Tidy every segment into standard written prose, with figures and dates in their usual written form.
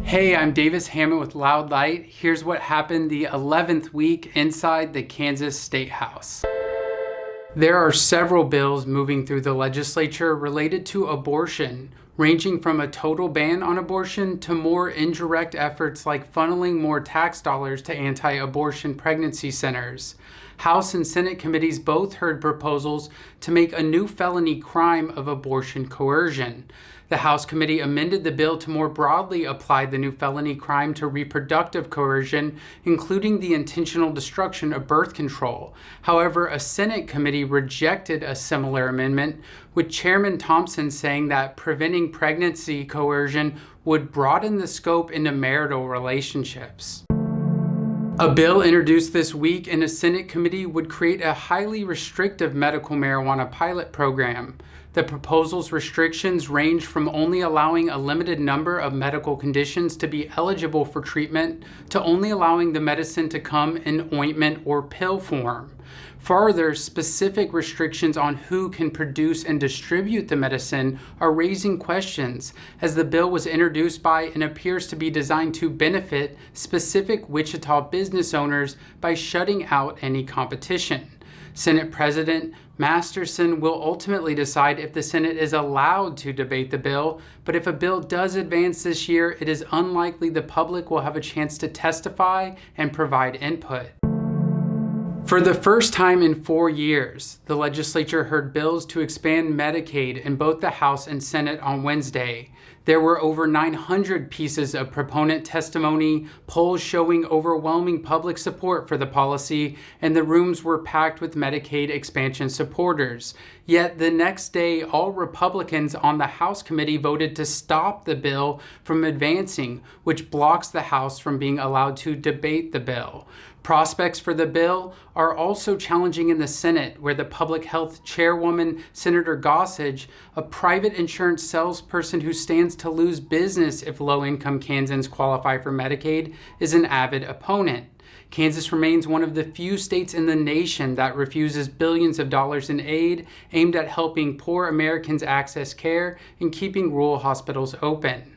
Hey, I'm Davis Hammond with Loud Light. Here's what happened the 11th week inside the Kansas State House. There are several bills moving through the legislature related to abortion, ranging from a total ban on abortion to more indirect efforts like funneling more tax dollars to anti-abortion pregnancy centers. House and Senate committees both heard proposals to make a new felony crime of abortion coercion. The House committee amended the bill to more broadly apply the new felony crime to reproductive coercion, including the intentional destruction of birth control. However, a Senate committee rejected a similar amendment, with Chairman Thompson saying that preventing pregnancy coercion would broaden the scope into marital relationships. A bill introduced this week in a Senate committee would create a highly restrictive medical marijuana pilot program. The proposal's restrictions range from only allowing a limited number of medical conditions to be eligible for treatment to only allowing the medicine to come in ointment or pill form. Further, specific restrictions on who can produce and distribute the medicine are raising questions, as the bill was introduced by and appears to be designed to benefit specific Wichita business owners by shutting out any competition. Senate President Masterson will ultimately decide if the Senate is allowed to debate the bill, but if a bill does advance this year, it is unlikely the public will have a chance to testify and provide input. For the first time in 4 years, the legislature heard bills to expand Medicaid in both the House and Senate on Wednesday. There were over 900 pieces of proponent testimony, polls showing overwhelming public support for the policy, and the rooms were packed with Medicaid expansion supporters. Yet the next day, all Republicans on the House committee voted to stop the bill from advancing, which blocks the House from being allowed to debate the bill. Prospects for the bill are also challenging in the Senate, where the Public Health Chairwoman, Senator Gossage, a private insurance salesperson who stands to lose business if low-income Kansans qualify for Medicaid, is an avid opponent. Kansas remains one of the few states in the nation that refuses billions of dollars in aid aimed at helping poor Americans access care and keeping rural hospitals open.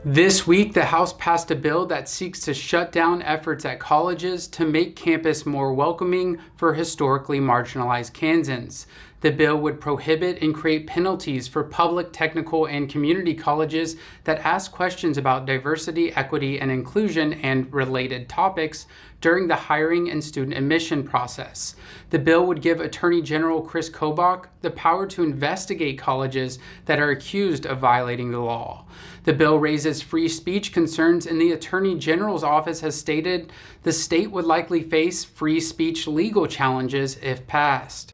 This week, the House passed a bill that seeks to shut down efforts at colleges to make campus more welcoming for historically marginalized Kansans. The bill would prohibit and create penalties for public, technical, and community colleges that ask questions about diversity, equity, and inclusion and related topics during the hiring and student admission process. The bill would give Attorney General Chris Kobach the power to investigate colleges that are accused of violating the law. The bill raises free speech concerns, and the Attorney General's office has stated the state would likely face free speech legal challenges if passed.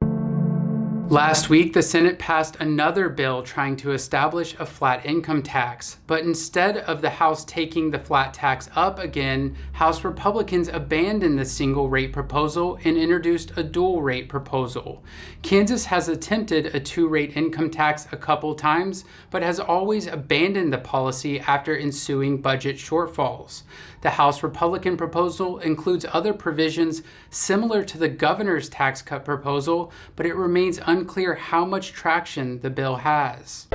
Last week, the Senate passed another bill trying to establish a flat income tax, but instead of the House taking the flat tax up again, House Republicans abandoned the single rate proposal and introduced a dual rate proposal. Kansas has attempted a two-rate income tax a couple times, but has always abandoned the policy after ensuing budget shortfalls. The House Republican proposal includes other provisions similar to the governor's tax cut proposal, but it remains unclear how much traction the bill has.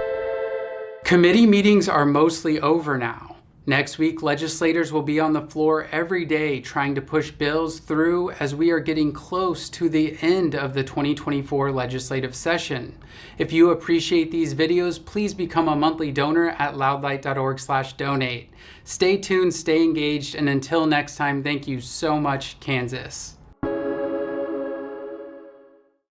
Committee meetings are mostly over now. Next week, legislators will be on the floor every day trying to push bills through as we are getting close to the end of the 2024 legislative session. If you appreciate these videos, please become a monthly donor at loudlight.org/donate. Stay tuned, stay engaged, and until next time, thank you so much, Kansas.